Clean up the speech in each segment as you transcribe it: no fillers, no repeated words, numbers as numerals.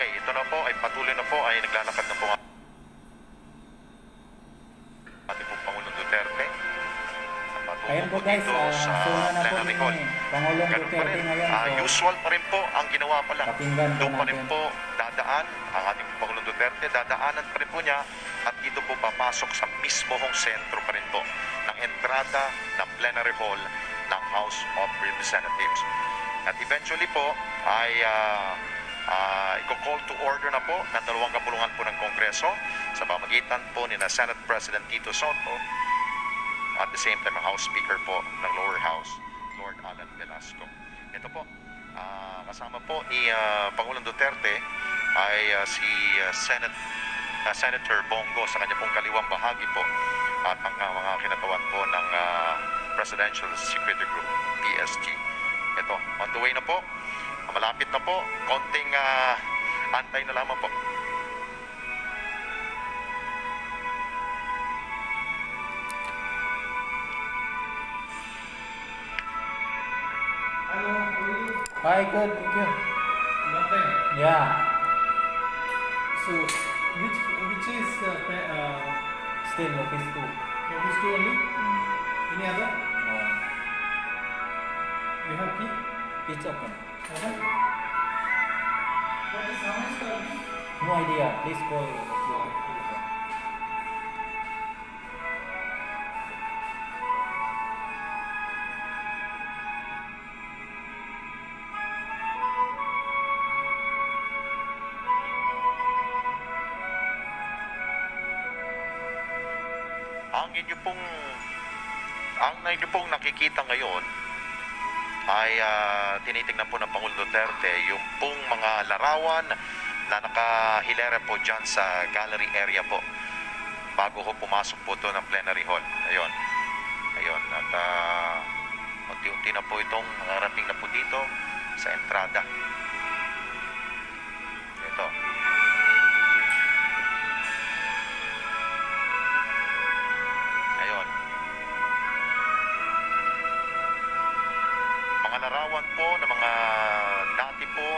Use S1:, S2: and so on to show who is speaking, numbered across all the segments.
S1: Okay, ito na po ay patuloy na po ay naglalakad na po ang ating pong Pangulong Duterte.
S2: Ayan po guys, SONA na po ni Pangulong Duterte ngayon.
S1: Usual pa rin po ang ginawa pa lang.
S2: Pakinggan po
S1: Doon pa rin
S2: natin.
S1: po dadaan ang ating Pangulong Duterte. Dadaanan pa rin po niya at dito po papasok sa mismohong sentro pa rin po ng entrada ng plenary hall ng House of Representatives. At eventually po ay i-call to order na po ng dalawang kapulungan po ng Kongreso sa pamagitan po ni Senate President Tito Soto at the same time ang House Speaker po ng lower house, Lord Alan Velasco. Ito po, kasama po ni Pangulong Duterte ay si Senator Bongo sa kanya pong kaliwang bahagi po at ang mga kinatawan po ng Presidential Security Group, PSG. Ito, on the way na po, malapit na po, konting antay na lamang po.
S3: Hello, how are you?
S2: Hi, good, thank you.
S3: Nothing.
S2: Yeah.
S3: So, which is
S2: Still office 2.
S3: office 2 only? Any other? You have key?
S2: It's open.
S3: What is how much the
S2: No idea. Please call.
S1: Ang inyo pong nakikita ngayon ay tinitingnan po ng Pangulong Duterte yung pong mga larawan na nakahilera po dyan sa gallery area po bago ko pumasok po ito ng plenary hall. Ayun. At unti-unti na po itong nakarating na po dito sa entrada. Ito. Larawan po ng mga dati po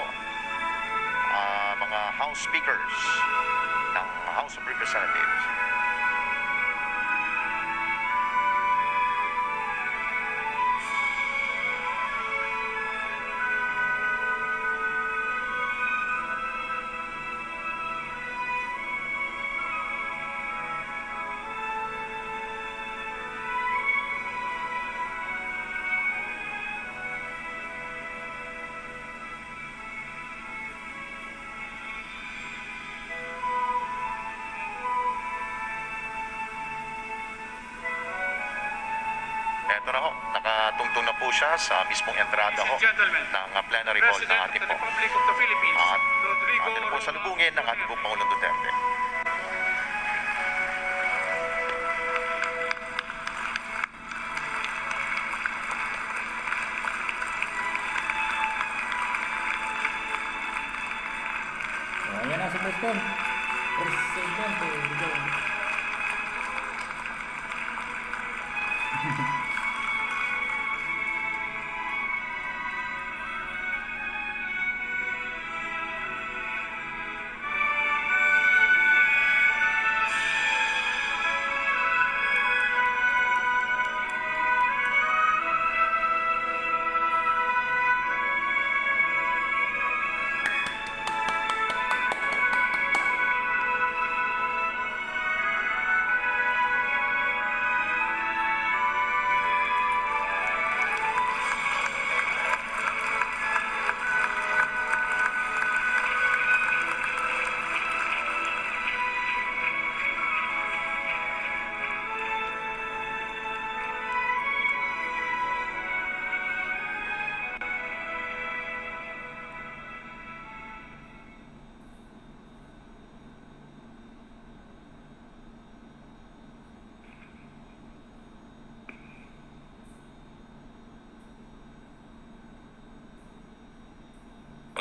S1: mga House Speakers ng House of Representatives. Ito na ho, nakatungtong na po siya sa mismong entrada ho ng plenary hall ng ating po. At atin po salubungin ng ating po Pangulong Duterte.
S2: Ayan na si President.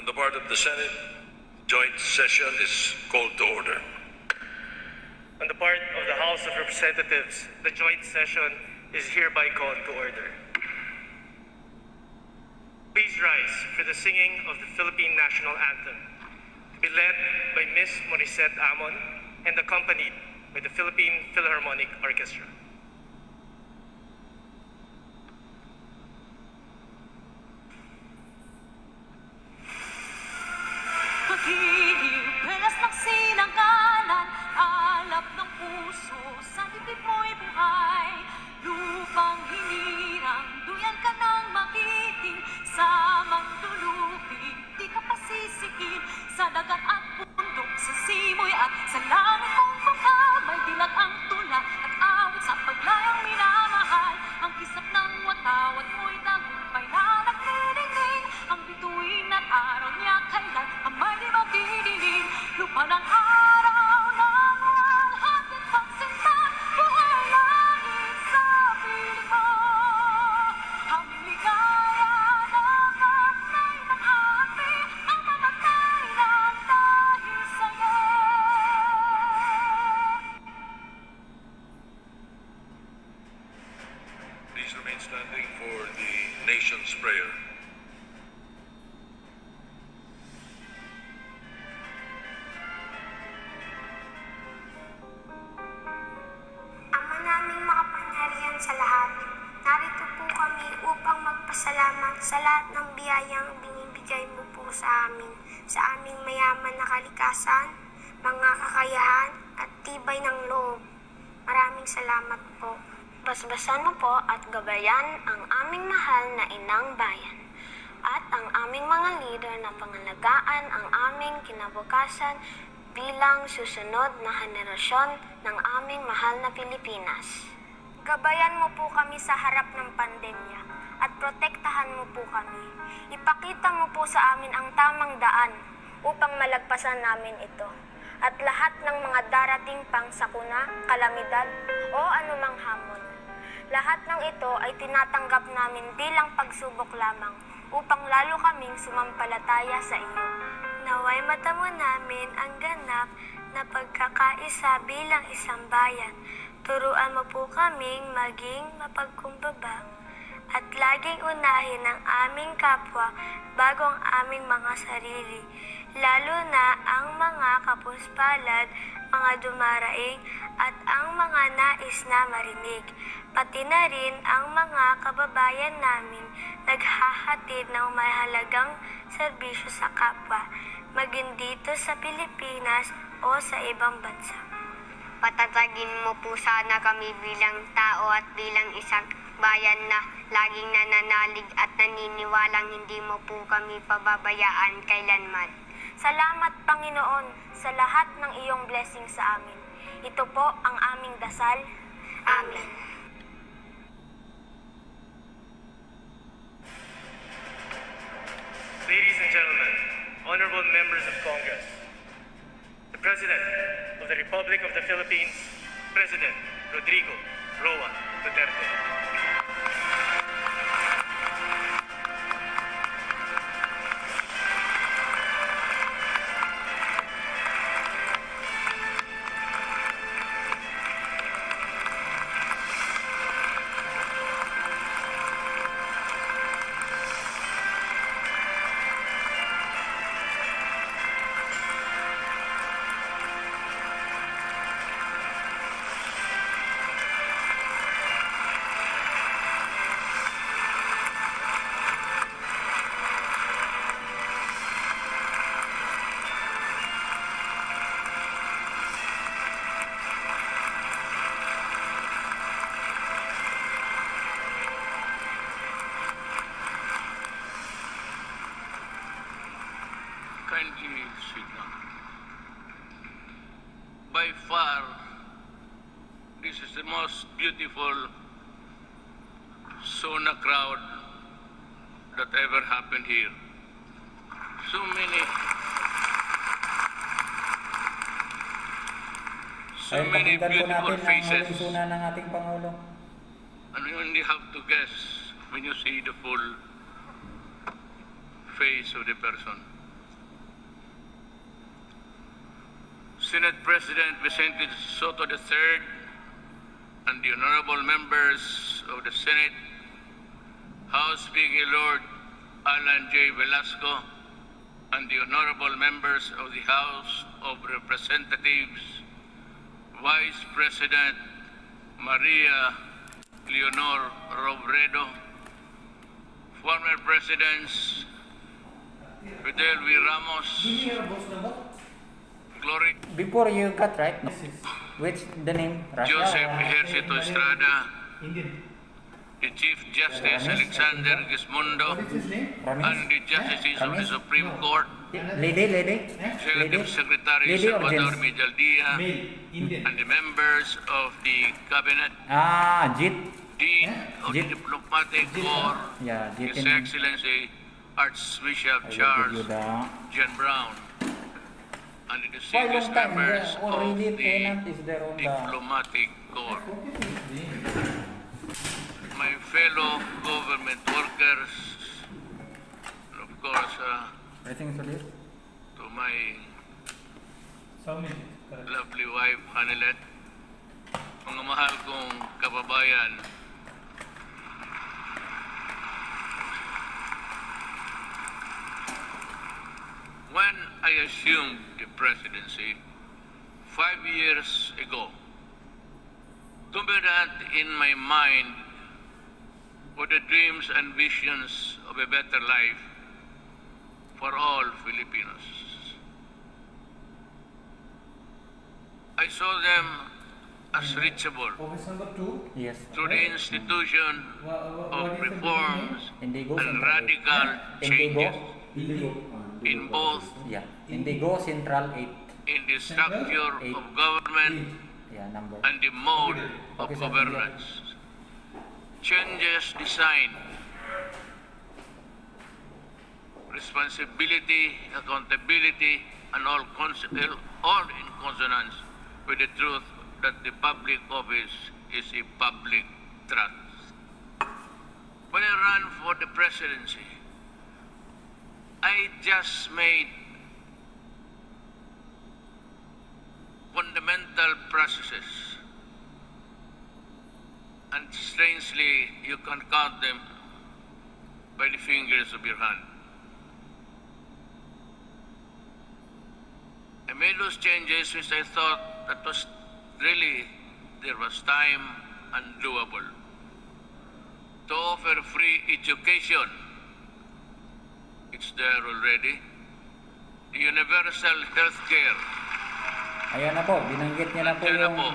S4: On the part of the Senate, joint session is called to order.
S5: On the part of the House of Representatives, the joint session is hereby called to order. Please rise for the singing of the Philippine National Anthem. be led by Miss Morissette Amon and accompanied by the Philippine Philharmonic Orchestra.
S6: Pag-ibig, belas ng sinanggalan, alap ng puso, sa dibdib mo'y buhay. Lupang hinirang, duyan ka ng makiting, sa magdulubig, di ka pasisikin. Sa dagat at bundok, sa simoy at sa langit mong baka, may dilag ang tula at awit sa paglayang minamahal. Ang kisap ng watawat mo'y tagumpay na nagdidingding, ang bituin at araw niya kailan ang may di magdidinig. Lupa ng araw ng walhating pagsinta, buhay langit sa piling mo. Aming ligaya ng aknay ng api, ang mamatay ng dahil sa'yo.
S4: Please remain standing for the nation's prayer.
S7: Ama naming makapangyarihan sa lahat, narito po kami upang magpasalamat sa lahat ng biyayang binibigay mo po sa aming mayaman na kalikasan, mga kakayahan at tibay ng loob. Maraming salamat po. Basbasan mo po at gabayan ang aming mahal na inang bayan at ang aming mga leader na pangalagaan ang aming kinabukasan bilang susunod na henerasyon ng aming mahal na Pilipinas. Gabayan mo po kami sa harap ng pandemya at protektahan mo po kami. Ipakita mo po sa amin ang tamang daan upang malagpasan namin ito. At lahat ng mga darating pang sakuna, kalamidad o anumang hamon. Lahat ng ito ay tinatanggap namin bilang pagsubok lamang upang lalo kaming sumampalataya sa iyo. Naway matamo namin ang ganap na pagkakaisa bilang isang bayan. Turuan mo po kaming maging mapagkumbaba at laging unahin ang aming kapwa bago ang aming mga sarili, lalo na ang mga kapuspalad, mga dumaraing at ang mga nais na marinig, pati na rin ang mga kababayan namin naghahatid ng mahalagang serbisyo sa kapwa, maging dito sa Pilipinas o sa ibang bansa. Patatagin mo po sana kami bilang tao at bilang isang bayan na laging nananalig at naniniwalang hindi mo po kami pababayaan kailanman. Salamat, Panginoon, sa lahat ng iyong blessing sa amin. Ito po ang aming dasal. Amen.
S5: Ladies and gentlemen, honorable members of Congress, the President of the Republic of the Philippines, President Rodrigo Roa Duterte.
S8: Kindly sit down. By far, this is the most beautiful SONA crowd that ever happened here. So many
S2: Ayun, pakinggan po
S8: beautiful
S2: natin ang
S8: faces.
S2: huling suna ng ating Pangulo.
S8: And you only have to guess when you see the full face of the person. Senate President Vicente Soto III and the honorable members of the Senate, House Speaker Lord Alan J. Velasco, and the honorable members of the House of Representatives, Vice President Maria Leonor Robredo, former Presidents Fidel V. Ramos,
S3: Give me your boss number.
S8: Gloria
S2: Before you got right, which the name? Russia
S8: Joseph
S2: or-
S8: Ejercito Estrada,
S3: Indian.
S8: the Chief Justice Alexander Gismondo,
S3: What is his name?
S8: and
S2: Ramesh?
S8: the Justices of the
S2: Ramesh?
S8: Supreme Court,
S2: Lady?
S8: Executive Secretary
S2: Lady or
S8: Salvador
S2: gents?
S8: Medialdia,
S3: Male. Indian.
S8: and the members of the Cabinet,
S2: Ah, Jit.
S8: Dean of the
S2: Jit.
S8: Diplomatic Corps,
S2: Yeah, Jit.
S8: His Excellency Archbishop
S2: I will give
S8: Charles
S2: you the...
S8: John Brown, and the
S2: Why long
S8: distinguished
S2: time?
S8: members
S2: The
S8: of
S2: already
S8: the
S2: tenant is there on the...
S8: Diplomatic Corps, my fellow government workers, and of course,
S2: I think so, dear.
S8: to my
S3: Submit. Correct.
S8: lovely wife, Anilet, mga mahal kong kababayan, when I assumed the presidency 5 years ago, dominant in my mind were the dreams and visions of a better life for all Filipinos. I saw them as reachable
S3: Office number 2.
S2: Yes.
S8: through the institution of reforms
S2: Indigo
S8: and
S2: Central
S8: radical
S2: 8.
S8: changes
S2: Indigo.
S8: in both
S2: Yeah. Indigo Central 8.
S8: in the structure of government
S2: Yeah, number.
S8: and the mode of
S2: Okay, sir.
S8: governance. Changes designed responsibility, accountability, and all in consonance with the truth that the public office is a public trust. When I ran for the presidency, I just made fundamental processes, and strangely, you can count them by the fingers of your hand. I made those changes which I thought that was really, there was time and doable. To offer free education, it's there already. The universal health care,
S2: Ayan na po, binanggit niya na po
S8: Nandiyan na
S2: yung
S8: po.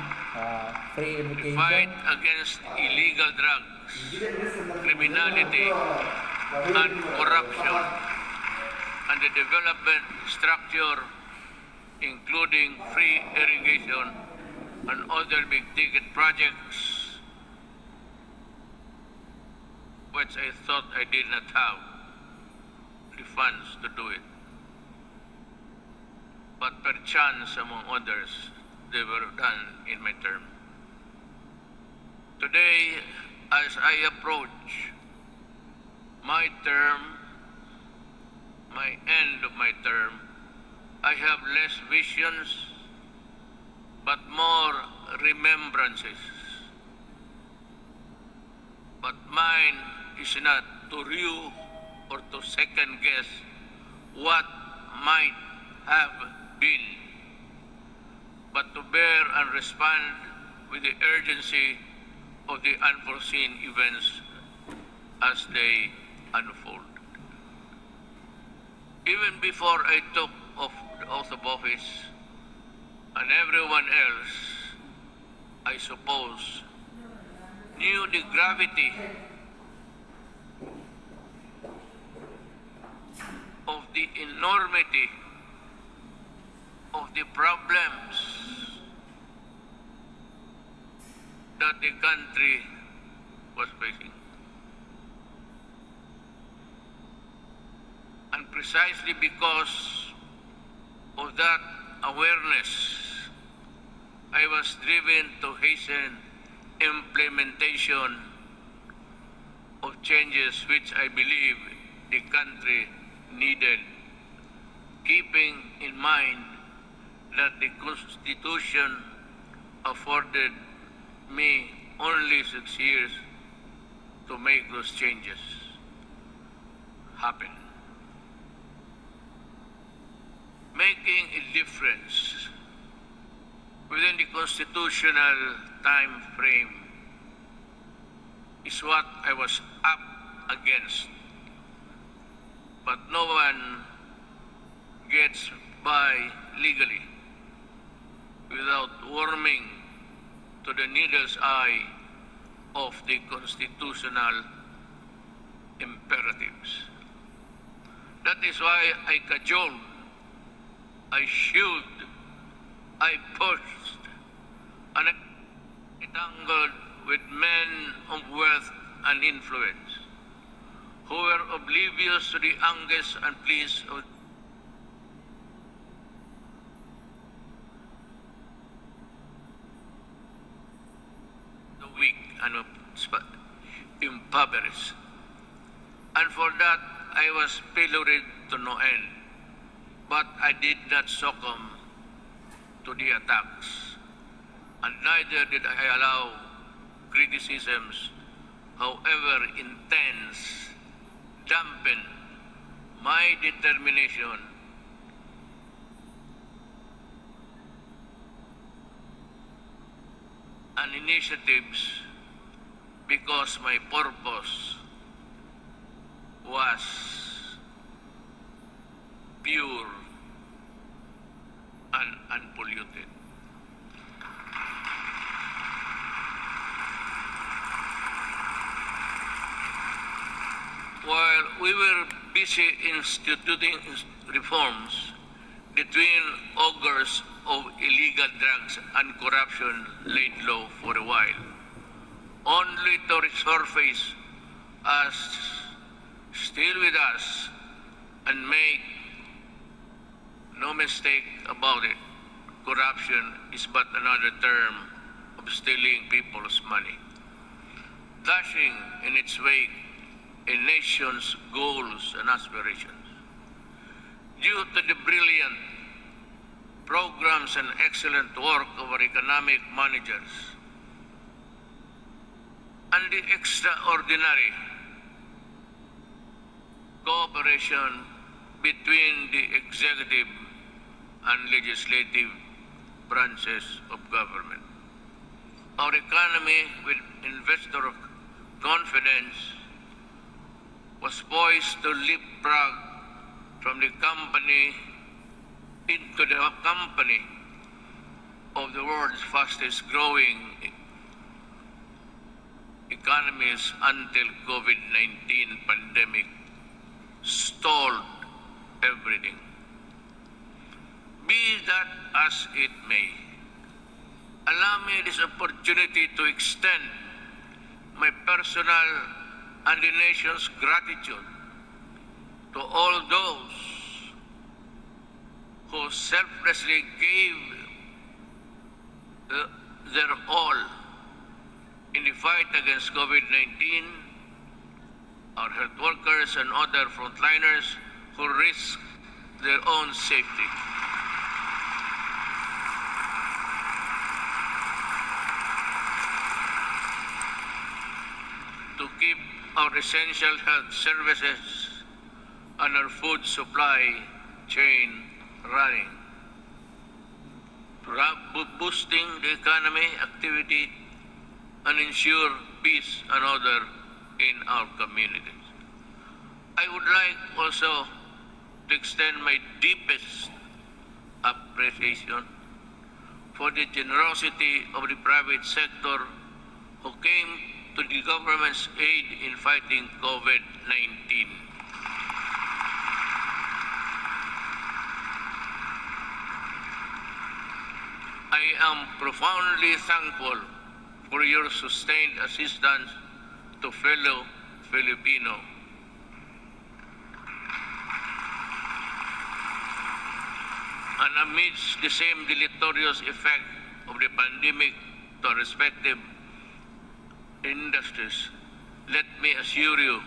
S2: free
S8: the
S2: education.
S8: fight against illegal drugs, criminality, and corruption, and the development structure, including free irrigation and other big-ticket projects, which I thought I did not have the funds to do it. But perchance, among others, they were done in my term. Today, as I approach my term, my end of my term, I have less visions, but more remembrances. But mine is not to review or to second guess what might have been, but to bear and respond with the urgency of the unforeseen events as they unfold. Even before I took the oath of office, and everyone else, I suppose, knew the gravity of the enormity of the problems that the country was facing. And precisely because of that awareness, I was driven to hasten implementation of changes which I believe the country needed, keeping in mind that the Constitution afforded me only 6 years to make those changes happen. making a difference within the constitutional time frame is what I was up against. But no one gets by legally without warming to the needle's eye of the constitutional imperatives. That is why I cajoled, I shielded, I pushed, and I tangled with men of wealth and influence who were oblivious to the angst and pleas of the weak and impoverished. And for that, I was pilloried to no end. But I did not succumb to the attacks. And neither did I allow criticisms, however intense, dampen my determination and initiatives, because my purpose was pure and unpolluted. While we were busy instituting reforms, the twin ogres of illegal drugs and corruption laid low for a while, only to resurface as still with us and make no mistake about it. Corruption is but another term of stealing people's money, dashing in its wake a nation's goals and aspirations. Due to the brilliant programs and excellent work of our economic managers and the extraordinary cooperation between the executive and legislative branches of government, our economy, with investor confidence, was poised to leapfrog from the company into the company of the world's fastest growing economies until COVID-19 pandemic stalled everything. Be that as it may, allow me this opportunity to extend my personal and the nation's gratitude to all those who selflessly gave their all in the fight against COVID-19, our health workers and other frontliners who risked their own safety. To keep our essential health services and our food supply chain running, boosting the economy activity and ensure peace and order in our communities. I would like also to extend my deepest appreciation for the generosity of the private sector who came to the government's aid in fighting COVID-19. I am profoundly thankful for your sustained assistance to fellow Filipino. And amidst the same deleterious effect of the pandemic to our respective industries, let me assure you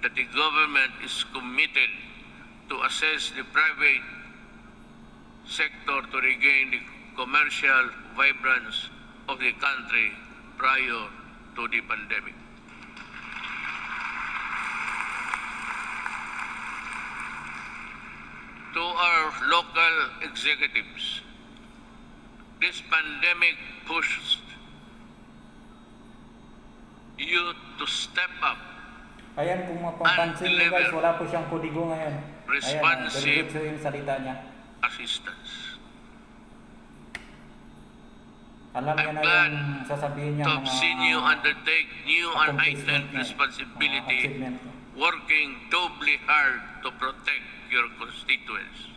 S8: that the government is committed to assess the private sector to regain the commercial vibrance of the country prior to the pandemic. to our local executives, this pandemic pushed you to step up
S2: Ayan, kung mapapansin nyo guys, wala po siyang kodigo ngayon. Ayan,
S8: responsive
S2: diretso yung salita niya.
S8: assistance.
S2: Alam niya
S8: I'm
S2: na
S8: glad
S2: yung sasabihin niya
S8: to have seen you undertake new and heightened responsibility,
S2: achievement.
S8: working doubly hard to protect your constituents.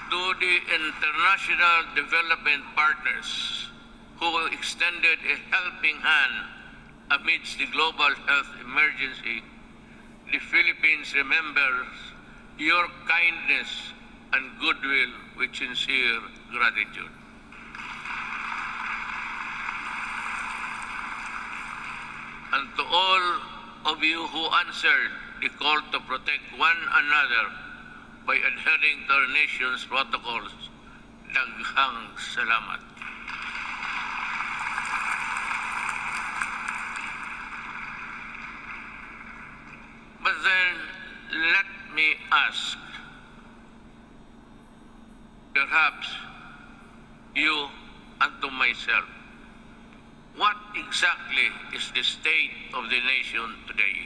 S8: To the international development partners who extended a helping hand amidst the global health emergency, the Philippines remembers your kindness and goodwill with sincere gratitude. And to all of you who answered the call to protect one another by adhering to our nation's protocols, daghang salamat. But then, let me ask, perhaps you and to myself, what exactly is the state of the nation today?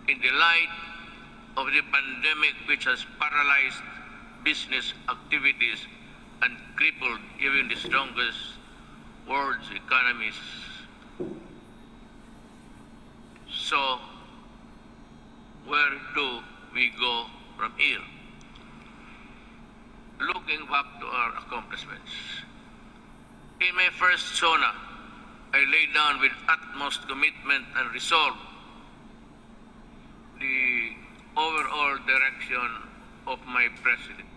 S8: In the light of the pandemic which has paralyzed business activities and crippled even the strongest world's economies. So, where do we go from here? Looking back to our accomplishments. In my first SONA, I laid down with utmost commitment and resolve the overall direction of my president.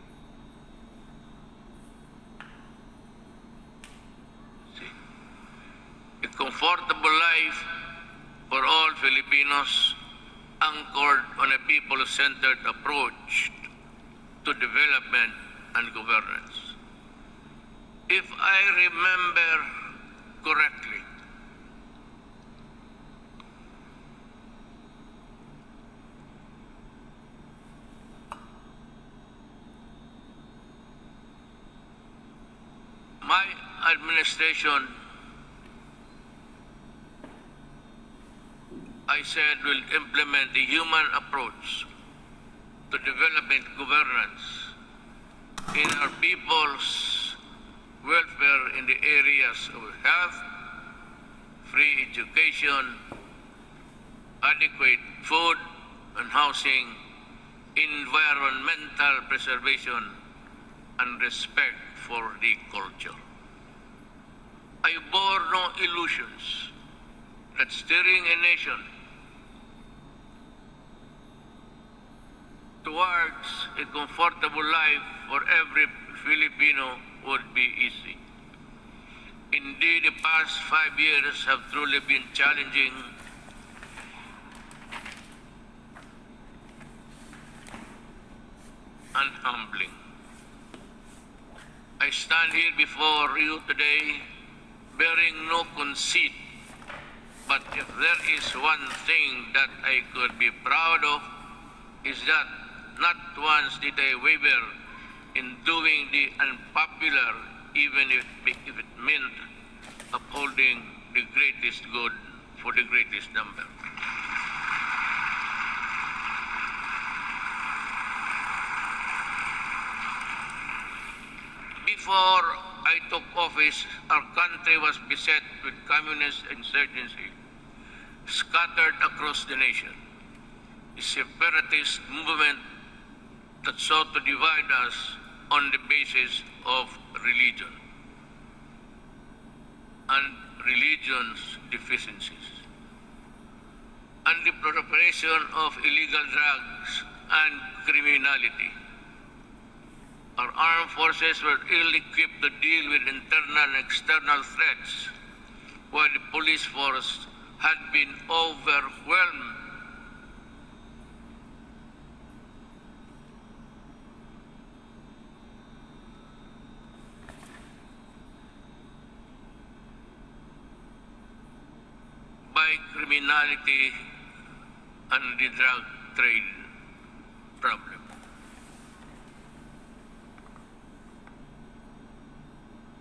S8: A comfortable life for all Filipinos anchored on a people-centered approach to development and governance. If I remember correctly, my administration, I said, will implement the human approach to development governance in our people's welfare in the areas of health, free education, adequate food and housing, environmental preservation, and respect for the culture. I bore no illusions that steering a nation towards a comfortable life for every Filipino would be easy. Indeed, the past 5 years have truly been challenging and humbling. I stand here before you today bearing no conceit, but if there is one thing that I could be proud of, is that not once did I waver in doing the unpopular, even if it meant upholding the greatest good for the greatest number. Before I took office, our country was beset with communist insurgency scattered across the nation. A separatist movement that sought to divide us on the basis of religion and religion's deficiencies, and the proliferation of illegal drugs and criminality. Our armed forces were ill-equipped to deal with internal and external threats, while the police force had been overwhelmed by criminality and the drug trade problem.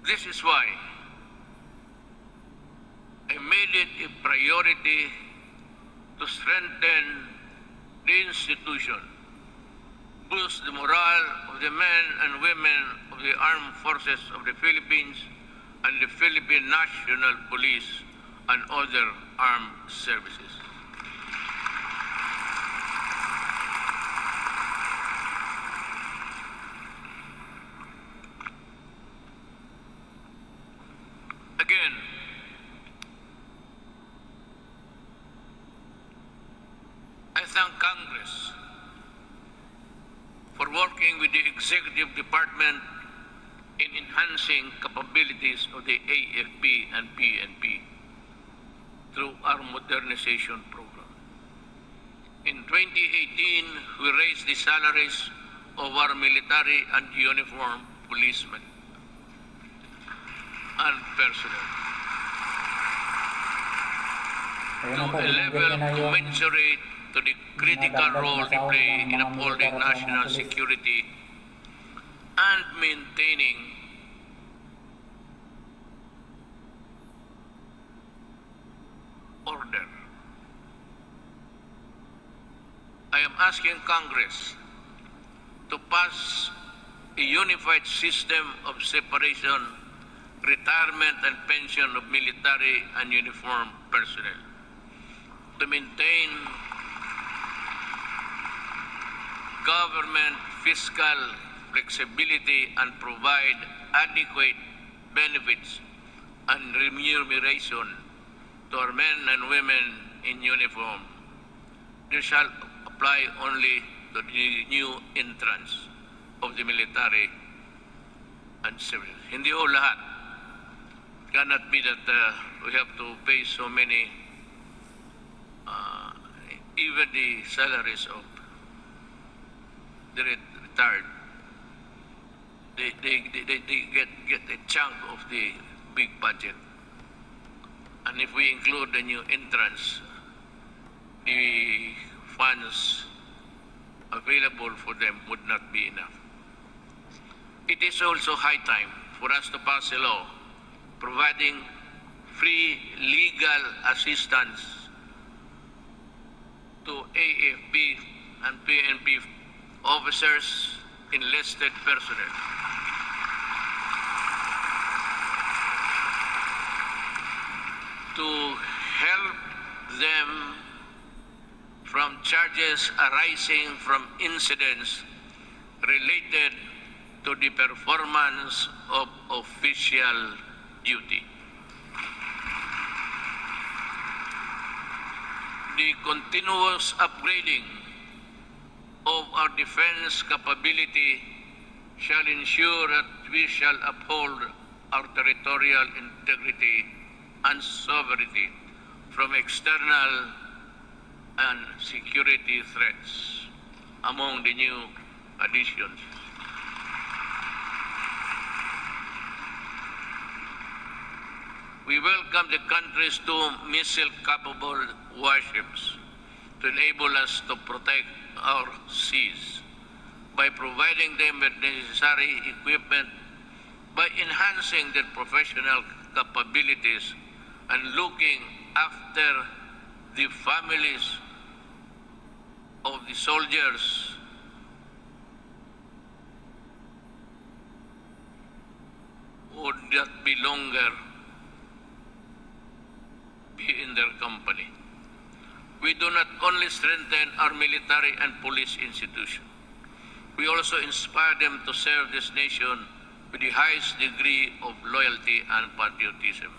S8: This is why I made it a priority to strengthen the institution, boost the morale of the men and women of the armed forces of the Philippines and the Philippine National Police and other armed services. Again, I thank Congress for working with the Executive Department in enhancing capabilities of the AFP and PNP through our modernization program. In 2018, we raised the salaries of our military and uniformed policemen and personnel
S2: Ayun
S8: to
S2: na po,
S8: a
S2: binigyan
S8: level
S2: niya na yung
S8: commensurate to the critical
S2: nadagdag
S8: role
S2: na
S8: they
S2: sahod
S8: play
S2: ng
S8: in
S2: mga
S8: upholding
S2: military at mga
S8: national
S2: pulis.
S8: security and maintaining order. I am asking Congress to pass a unified system of separation, retirement, and pension of military and uniformed personnel to maintain government fiscal flexibility and provide adequate benefits and remuneration to our men and women in uniform. This shall apply only to the new entrants of the military and civil. Hindi ho lahat. It cannot be that we have to pay so many, even the salaries of the retired. They get a chunk of the big budget. And if we include the new entrants, the funds available for them would not be enough. It is also high time for us to pass a law providing free legal assistance to AFP and PNP officers, enlisted personnel. To help them from charges arising from incidents related to the performance of official duty. The continuous upgrading of our defense capability shall ensure that we shall uphold our territorial integrity and sovereignty from external and security threats among the new additions. We welcome the country's two missile-capable warships to enable us to protect our seas by providing them with necessary equipment, by enhancing their professional capabilities and looking after the families of the soldiers who would not be longer be in their company. We do not only strengthen our military and police institution, we also inspire them to serve this nation with the highest degree of loyalty and patriotism.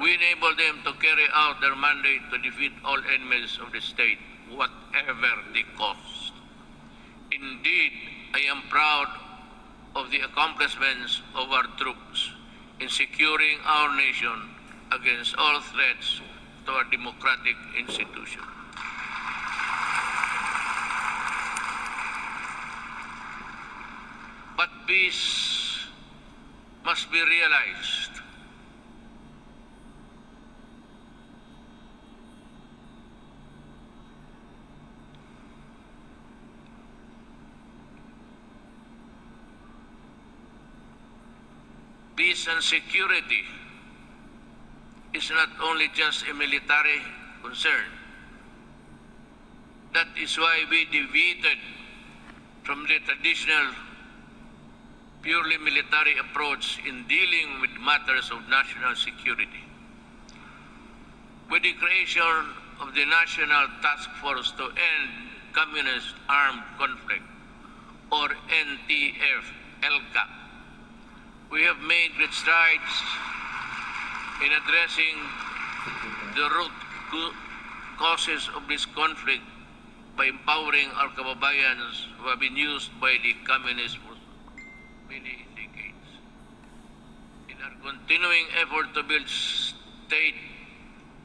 S8: We enable them to carry out their mandate to defeat all enemies of the state, whatever the cost. Indeed, I am proud of the accomplishments of our troops in securing our nation against all threats to our democratic institution. But peace must be realized. peace and security is not only just a military concern. That is why we deviated from the traditional purely military approach in dealing with matters of national security. With the creation of the National Task Force to End Communist Armed Conflict, or NTF-ELCA, we have made great strides in addressing the root causes of this conflict by empowering our kababayans who have been used by the communists for many decades. In our continuing effort to build state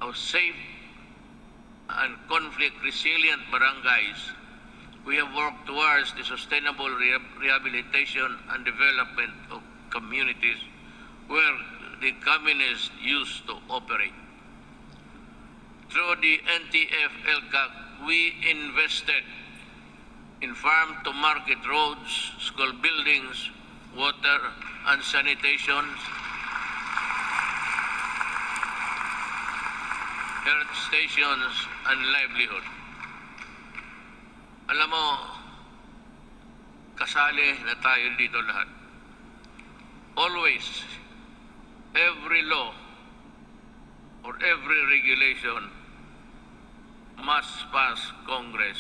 S8: of safe and conflict-resilient barangays, we have worked towards the sustainable rehabilitation and development of communities where the communists used to operate. Through the NTF-ELCA, we invested in farm-to-market roads, school buildings, water and sanitation, health stations, and livelihood. Alam mo, kasali na tayo dito lahat. Always, every law or every regulation must pass Congress,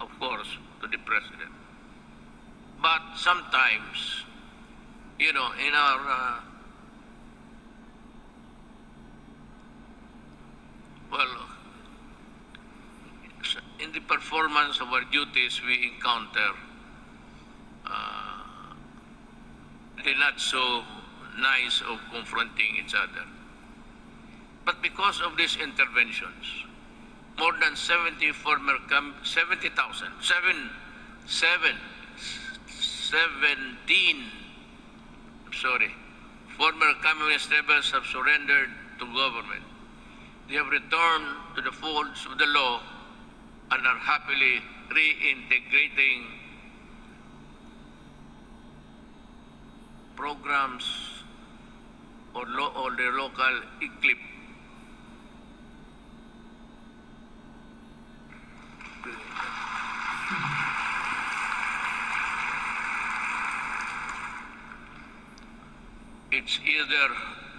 S8: of course, to the President. But sometimes, in our, in the performance of our duties, we encounter the not so nice of confronting each other. But because of these interventions, more than 17 former communist rebels have surrendered to government. They have returned to the folds of the law and are happily reintegrating programs or the local eclipse. It's either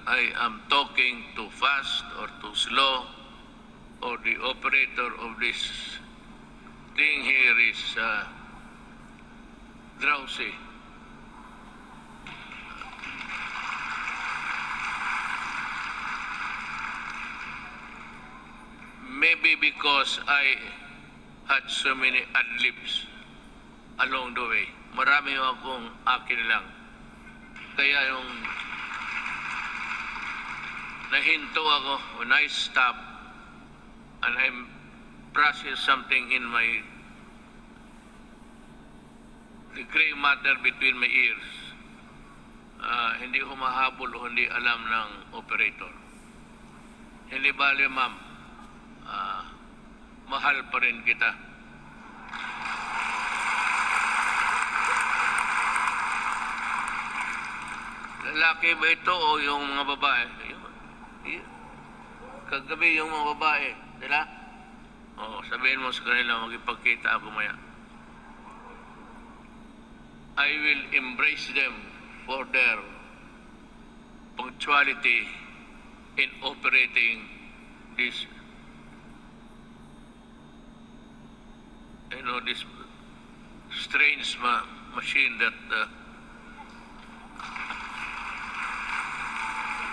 S8: I am talking too fast or too slow, or the operator of this thing here is drowsy. Maybe because I had so many ad-libs along the way. Marami akong akin lang. Kaya yung nahinto ako when I stop and I process something in the gray matter between my ears. Hindi humahabol o hindi alam ng operator. Hindi bale, ma'am. Mahal pa rin kita. Lalaki ba ito o yung mga babae? Kagabi yung mga babae, dila? Sabihin mo sa kanila, magipagkita ako maya. I will embrace them for their punctuality in operating this this strange machine that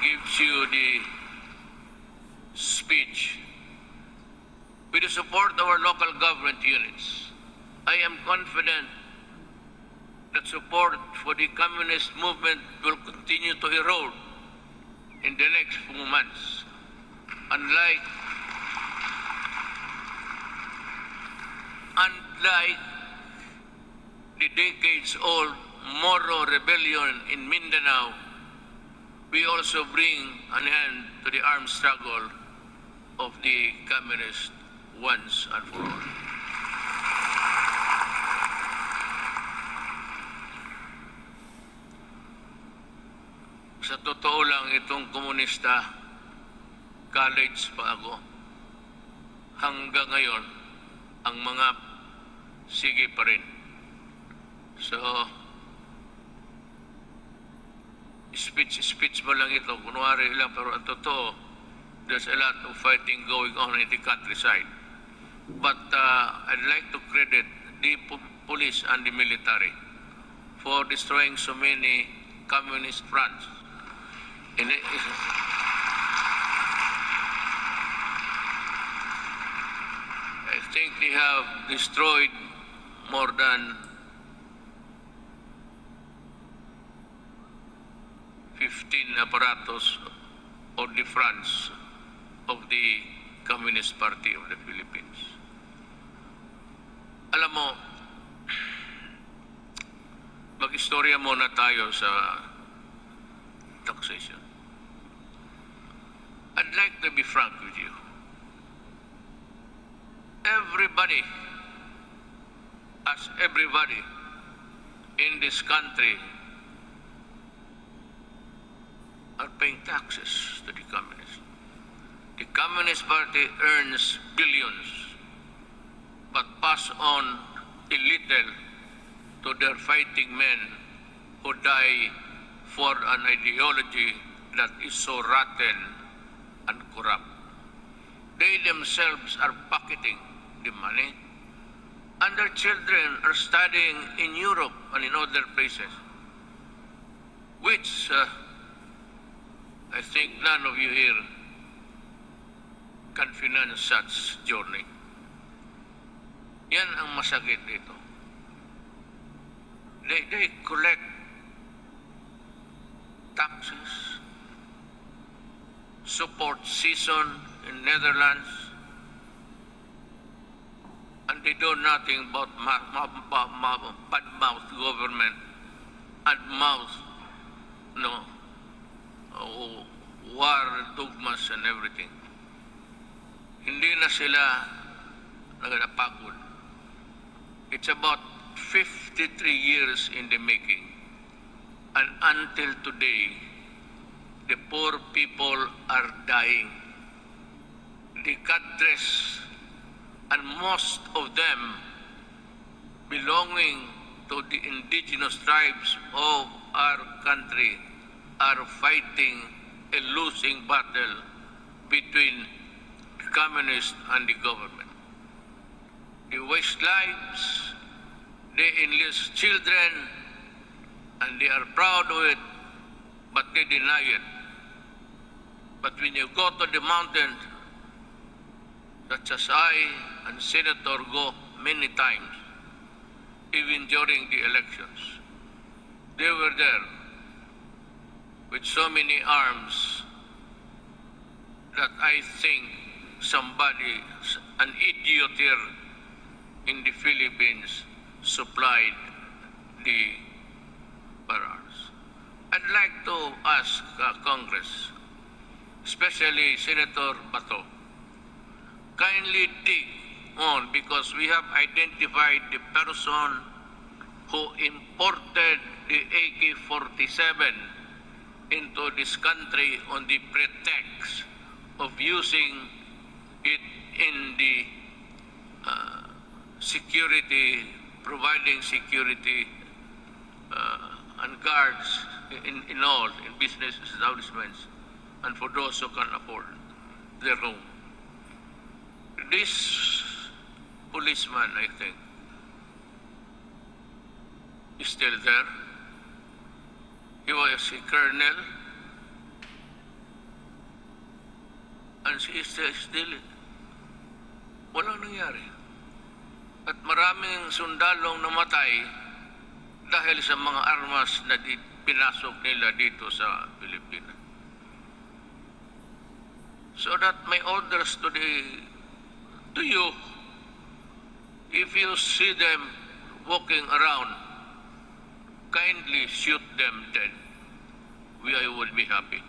S8: gives you the speech. With the support of our local government units, I am confident that support for the communist movement will continue to erode in the next few months. Unlike the decades-old Moro rebellion in Mindanao, we also bring an end to the armed struggle of the communists once and for all. totoo lang itong komunista, college pa ako. Hanggang ngayon, ang mga sige pa rin. So, speech mo lang ito, kunwari lang, pero ang totoo, there's a lot of fighting going on in the countryside. But I'd like to credit the police and the military for destroying so many communist fronts. I think they have destroyed more than 15 apparatus or the fronts of the Communist Party of the Philippines. Alam mo, mag-istorya muna tayo sa taxation. I'd like to be frank with you. Everybody, as everybody in this country, are paying taxes to the communists. The Communist Party earns billions, but pass on a little to their fighting men who die for an ideology that is so rotten and corrupt. They themselves are pocketing the money, and their children are studying in Europe and in other places, which I think none of you here can finance such journey. Yan ang masakit dito. They collect taxes, support season in Netherlands, and they do nothing but bad-mouth government and mouth, war, dogmas, and everything. Hindi na sila nagapagod. It's about 53 years in the making. And until today, the poor people are dying. The cadres, and most of them belonging to the indigenous tribes of our country, are fighting a losing battle between the communists and the government. They waste lives, they enlist children, and they are proud of it, but they deny it. But when you go to the mountain, such as I and Senator go many times, even during the elections, they were there with so many arms that I think somebody, an idiot here in the Philippines, supplied the firearms. I'd like to ask Congress, especially Senator Bato, kindly dig on, because we have identified the person who imported the AK-47 into this country on the pretext of using it in the security, providing security and guards in all, in business establishments, and for those who can afford their room. This policeman, I think, is still there. He was a colonel, and he is still, walang nangyari. At maraming sundalong namatay dahil sa mga armas na pinasok nila dito sa Pilipinas. So that my orders to you, if you see them walking around, kindly shoot them dead. I would be happy.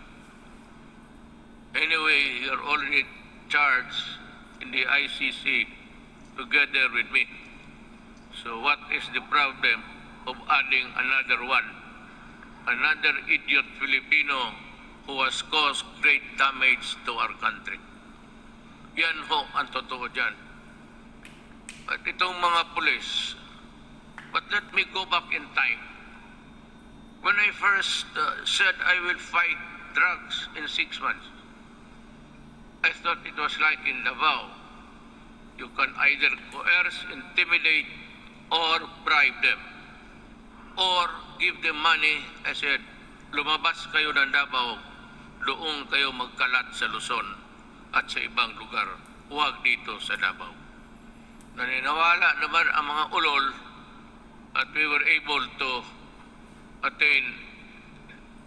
S8: Anyway, you're already charged in the ICC together with me. So what is the problem of adding another one? Another idiot Filipino who has caused great damage to our country. Yan ho ang totoo dyan. At itong mga pulis, but let me go back in time. When I first said I will fight drugs in 6 months, I thought it was like in Davao. You can either coerce, intimidate, or bribe them. Or give them money. I said, lumabas kayo ng Davao, doon kayo magkalat sa Luzon at sa ibang lugar. Huwag dito sa Davao. Naniniwala naman ang mga ulol at we were able to attain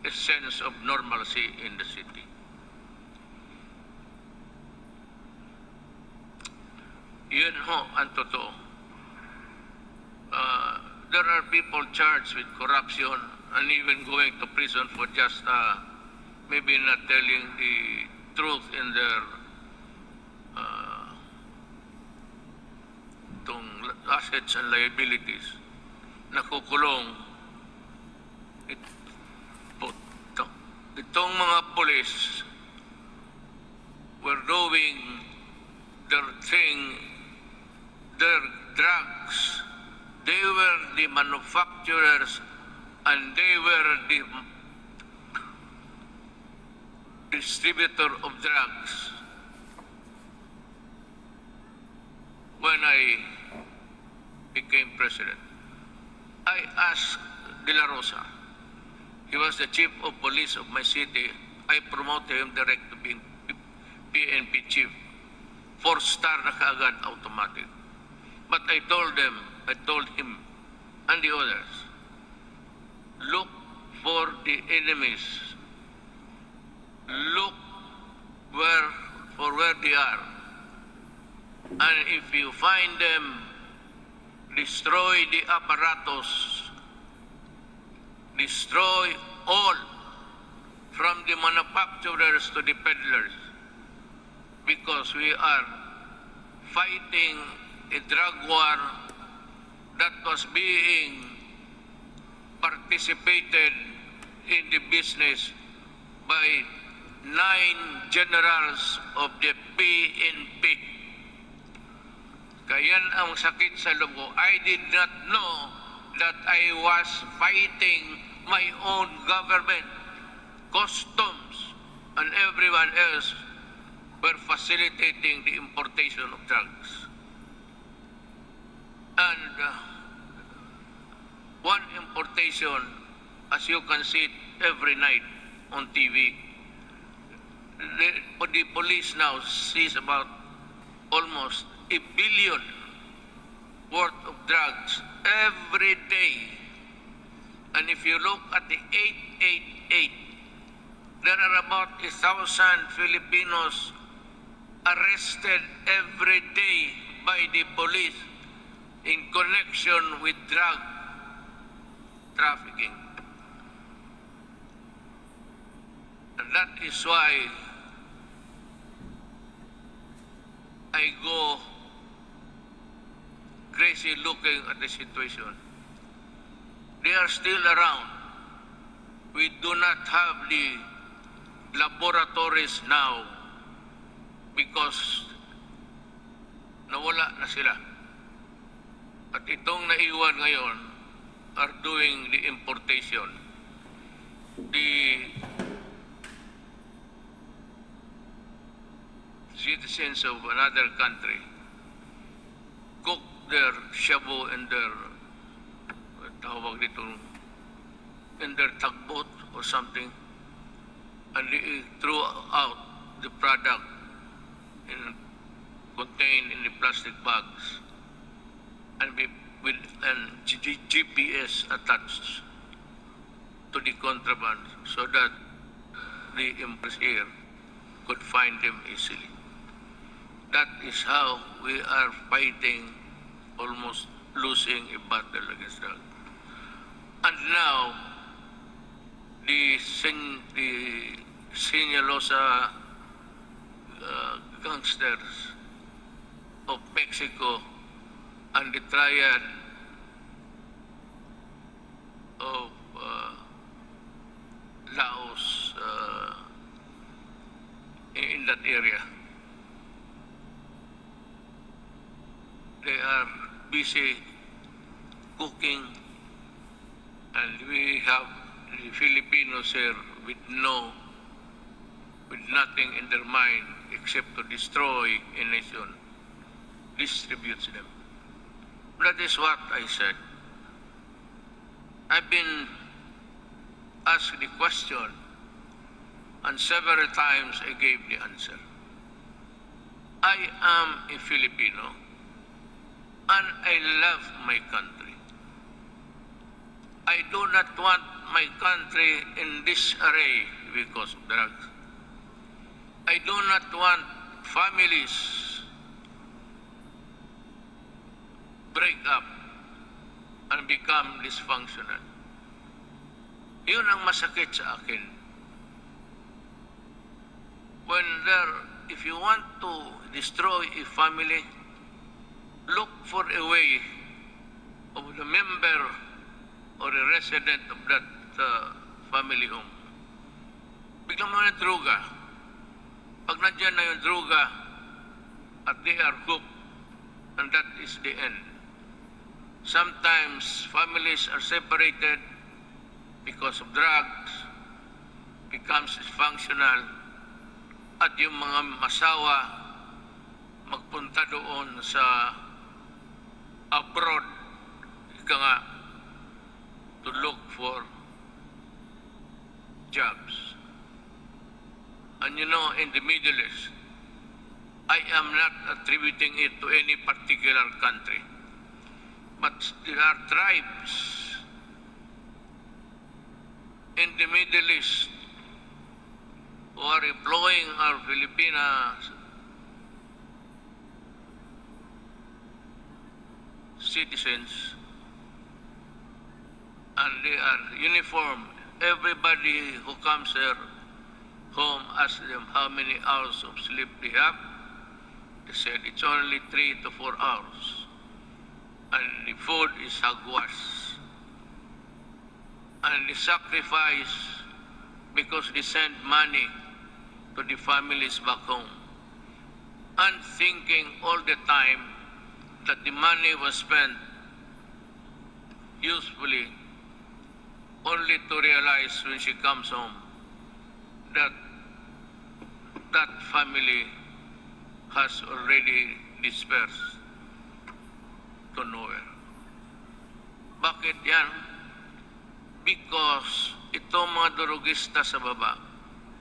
S8: a sense of normalcy in the city. Yun ho ang totoo. There are people charged with corruption and even going to prison for just maybe not telling the truth in their assets and liabilities. Nakukulong. Itong mga police were doing their thing, their drugs. They were the manufacturers and they were the distributor of drugs. When I became president, I asked De La Rosa. He was the chief of police of my city. I promoted him direct to being PNP chief. 4-star na kaagad, automatic. But I told him and the others, look for the enemies. Look for where they are. And if you find them, destroy the apparatus. Destroy all, from the manufacturers to the peddlers, because we are fighting a drug war that was being participated in the business by 9 generals of the PNP. Kaya ang sakit sa loob ko. I did not know that I was fighting my own government. Customs and everyone else were facilitating the importation of drugs. And one importation, as you can see it every night on TV, the police now sees about almost $1 billion worth of drugs every day. And if you look at the 888, there are about 1,000 Filipinos arrested every day by the police in connection with drug trafficking. And that is why I go crazy looking at the situation. They are still around. We do not have the laboratories now because nawala na sila. At itong naiwan ngayon are doing the importation. The citizens of another country cook their shabu in their in their tugboat or something, and they throw out the product contained in the plastic bags and with an GPS attached to the contraband so that the importers here could find them easily. That is how we are fighting, almost losing a battle against drugs. And now, the Sinalosa gangsters of Mexico and the triad of Laos, in that area. They are busy cooking, and we have the Filipinos here with nothing in their mind except to destroy a nation, distributes them. That is what I said. I've been asked the question, and several times I gave the answer. I am a Filipino, and I love my country. I do not want my country in disarray because of drugs. I do not want families break up and become dysfunctional. Yun ang masakit sa akin. If you want to destroy a family, look for a way of the member or a resident of that family home. Biglang mo na droga. Pag nandyan na yung droga at they are hooked, and that is the end. Sometimes families are separated because of drugs, becomes dysfunctional, at yung mga masawa magpunta doon sa abroad, ika nga, to look for jobs. And you know, in the Middle East, I am not attributing it to any particular country, but there are tribes in the Middle East who are employing our Filipina citizens, and they are uniform. Everybody who comes here home asks them how many hours of sleep they have. They said it's only 3 to 4 hours. And the food is hagwas. And the sacrifice because they send money to the families back home. And thinking all the time that the money was spent usefully, only to realize when she comes home that that family has already dispersed to nowhere. Bakit yan? Because itong mga durugista sa baba,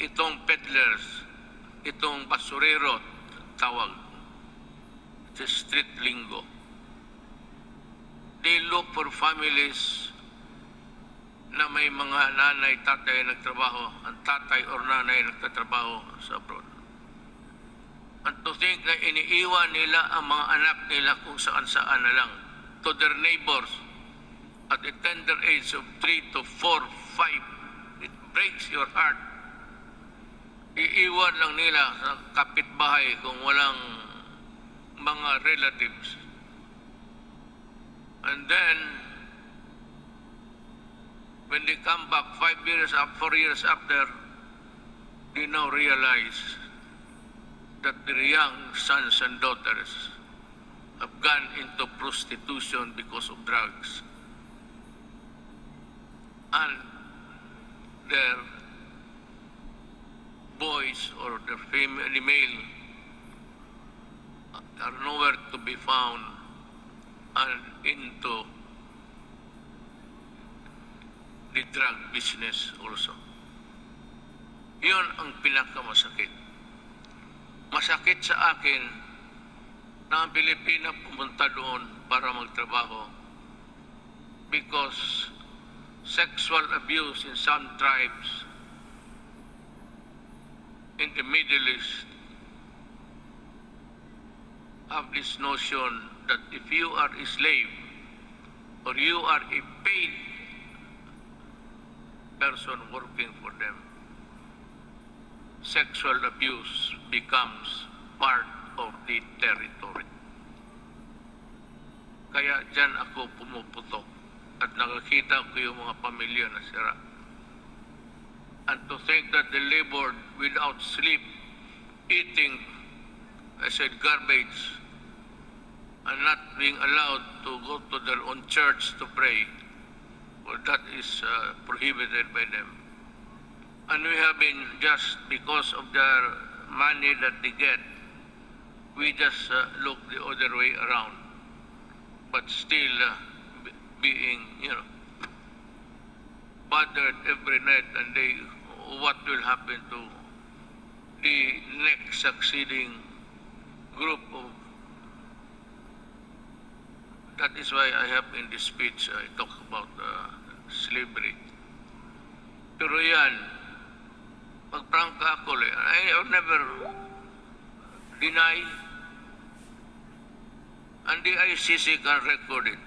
S8: itong peddlers, itong basurero, tawag, it's a street lingo. They look for families na may mga nanay, tatay nagtrabaho, ang tatay or nanay nagtatrabaho sa abroad. And to think na iniiwan nila ang mga anak nila kung saan-saan na lang to their neighbors at a tender age of 3 to 4, 5. It breaks your heart. Iiwan lang nila sa kapitbahay kung walang mga relatives. And then, when they come back 5 years up, 4 years after, they now realize that their young sons and daughters have gone into prostitution because of drugs. And their boys or their male are nowhere to be found and into the drug business also. Yun ang pinakamasakit. Masakit sa akin na ang Pilipina pumunta doon para magtrabaho because sexual abuse in some tribes in the Middle East have this notion that if you are a slave or you are a paid person working for them, sexual abuse becomes part of the territory. Kaya dyan ako pumuputok at nakakita ko yung mga pamilya na sira. And to think that they labored without sleep eating, I said, garbage, and not being allowed to go to their own church to pray, well, that is prohibited by them. And we have been, just because of their money that they get, we just look the other way around. But still being, bothered every night and day, what will happen to the next succeeding group of. That is why I have in this speech, I talk about slavery. Pero yan, magprangka ako, I have never deny, and the ICC can record it.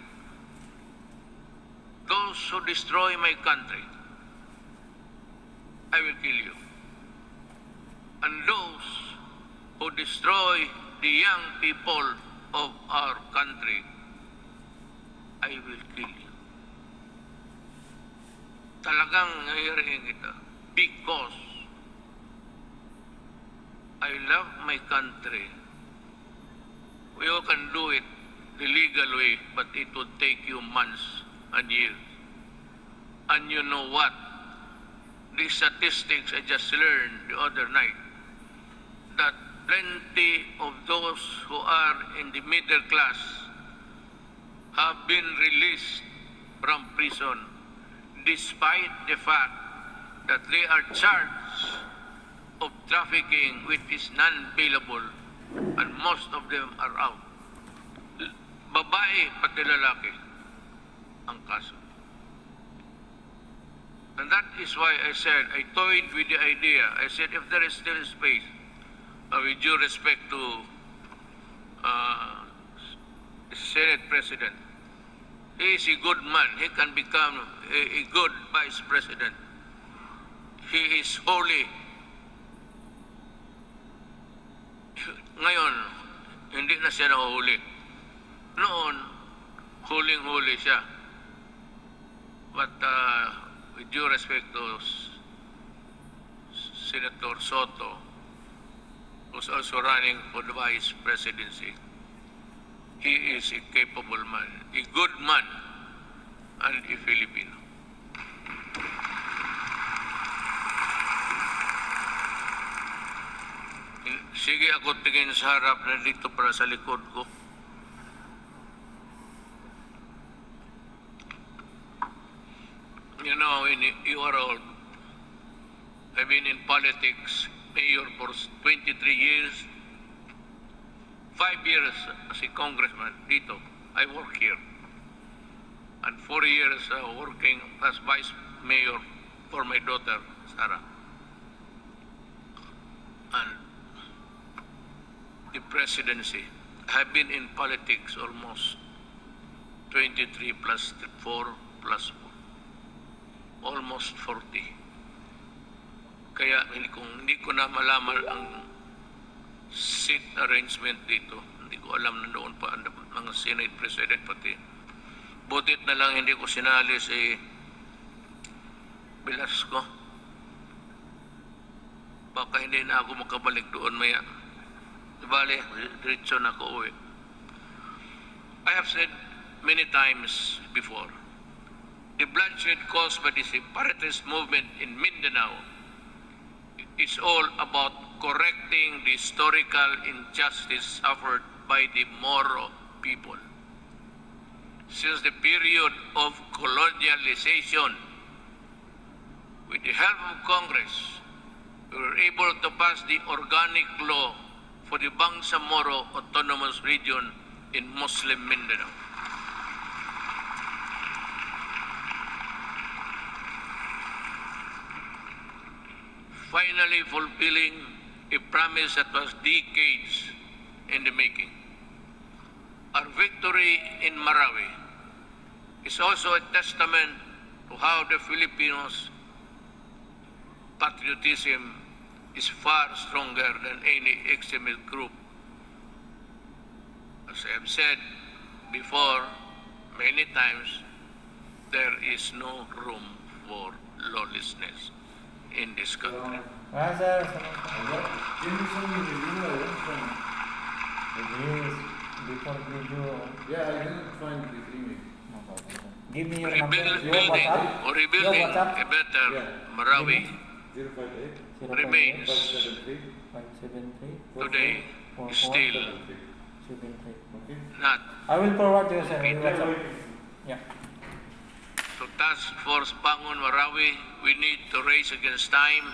S8: Those who destroy my country, I will kill you. And those who destroy the young people of our country, I will kill you. Talagang nangyayari ito because I love my country. You can do it the legal way, but it would take you months and years. And you know what? The statistics I just learned the other night, that plenty of those who are in the middle class have been released from prison despite the fact that they are charged of trafficking which is non-bailable, and most of them are out. Babae pati lalaki ang kaso. And that is why I said, I toyed with the idea. I said, if there is still space, with due respect to Senate President, he is a good man. He can become a good Vice President. He is holy. Ngayon, hindi na siya nahuhuli. Noon, huling-huli siya. But with due respect to Senator Soto, who's also running for the Vice Presidency, he is a capable man, a good man, and a Filipino. Sige ako tingin sa harap na dito para sa likod ko. You know, you are old. I've been in politics, mayor for 23 years. 5 years as a congressman dito. I work here. And 4 years working as vice mayor for my daughter, Sarah. And the presidency. I've been in politics almost 23 plus 4 plus 4. Almost 40. Kaya hindi ko na malaman ang seat arrangement dito. Hindi ko alam na noon pa ang mga Senate President pati. Butit na lang hindi ko sinali si Velasco. Baka hindi na ako makabalik doon maya. Bale, diretso na ako uwi. I have said many times before, the bloodshed caused by the separatist movement in Mindanao is all about correcting the historical injustice suffered by the Moro people. Since the period of colonialization, with the help of Congress, we were able to pass the organic law for the Bangsamoro Autonomous Region in Muslim Mindanao. Finally fulfilling a promise that was decades in the making. Our victory in Marawi is also a testament to how the Filipinos' patriotism is far stronger than any extremist group. As I have said before many times, there is no room for lawlessness in this country.
S2: Sir. Before video.
S9: Yeah, I didn't find this email.
S2: Give me your number. Your
S8: Rebuilding
S2: WhatsApp.
S8: or rebuilding
S2: Your WhatsApp.
S8: a better Marawi
S9: 058
S8: remains
S9: 573
S2: 573
S8: today still
S2: 73.
S9: Okay.
S8: not.
S2: I will forward you, sir. Your WhatsApp. Yeah.
S8: To Task Force Bangon Marawi, we need to race against time,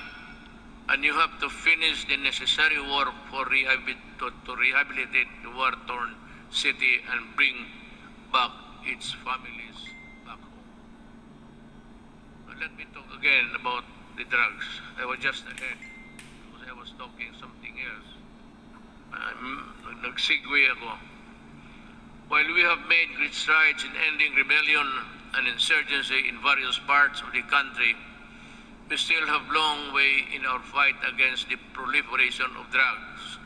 S8: and you have to finish the necessary work for to rehabilitate the war-torn city and bring back its families back home. But let me talk again about the drugs. I was just ahead because I was talking something else. Nagsegue ako. While we have made great strides in ending rebellion and insurgency in various parts of the country, we still have long way in our fight against the proliferation of drugs.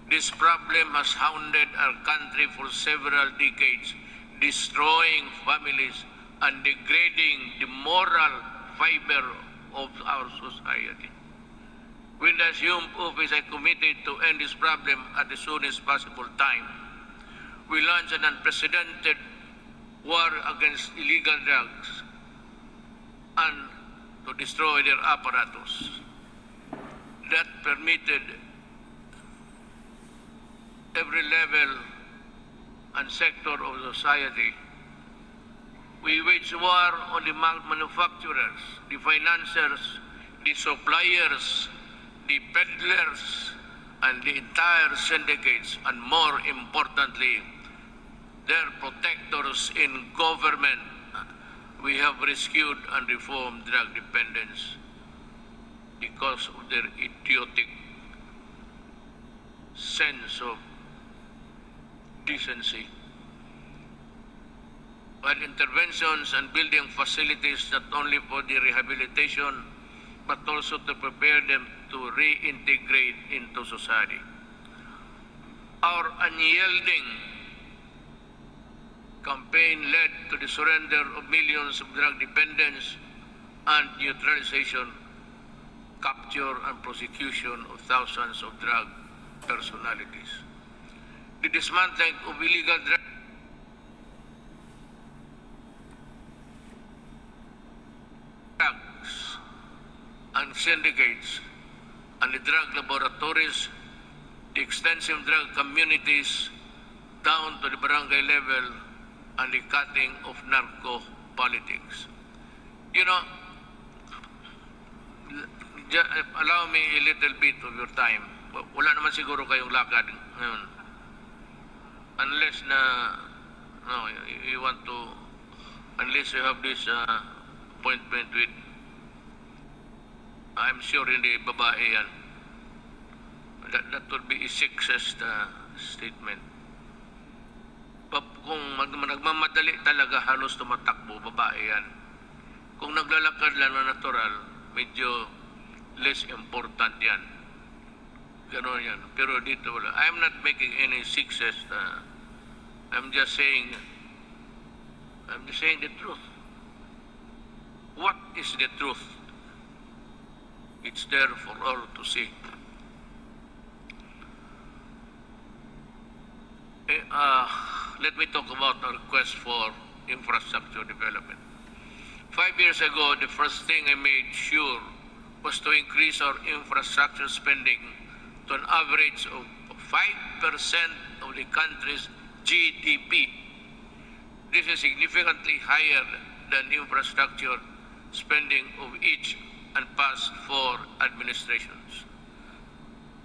S8: This problem has hounded our country for several decades, destroying families and degrading the moral fiber of our society. When the assumed office, I committed to end this problem at the soonest possible time. We launched an unprecedented war against illegal drugs and to destroy their apparatus. That permitted every level and sector of society. We wage war on the manufacturers, the financiers, the suppliers, the peddlers, and the entire syndicates, and more importantly, their protectors in government. We have rescued and reformed drug dependence because of their idiotic sense of decency. While interventions and building facilities not only for the rehabilitation but also to prepare them to reintegrate into society. Our unyielding campaign led to the surrender of millions of drug dependents and neutralization, capture and prosecution of thousands of drug personalities. The dismantling of illegal drugs and syndicates and the drug laboratories, the extensive drug communities down to the barangay level, and the cutting of narco politics. You know, allow me a little bit of your time. Wala naman siguro kayong lakad ngayon. Unless you want to, unless you have this appointment with, I'm sure hindi babae yan. That would be a sexist statement. Kung nagmamadali talaga, halos tumatakbo, babae yan. Kung naglalakad lang na natural, medyo less important yan. Ganon yan. Pero dito wala. I'm not making any sexist. I'm just saying the truth. What is the truth? It's there for all to see. Let me talk about our quest for infrastructure development. 5 years ago, the first thing I made sure was to increase our infrastructure spending to an average of 5% of the country's GDP. This is significantly higher than infrastructure spending of each and past 4 administrations.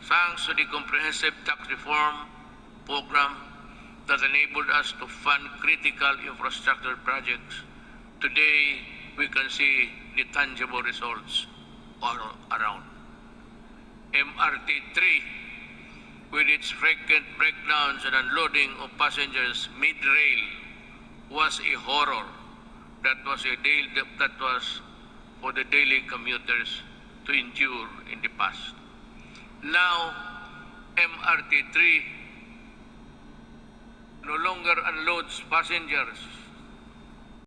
S8: Thanks to the comprehensive tax reform program that enabled us to fund critical infrastructure projects, today we can see the tangible results all around. MRT-3, with its frequent breakdowns and unloading of passengers mid-rail, was a horror. That was for the daily commuters to endure in the past. Now, MRT-3 no longer unloads passengers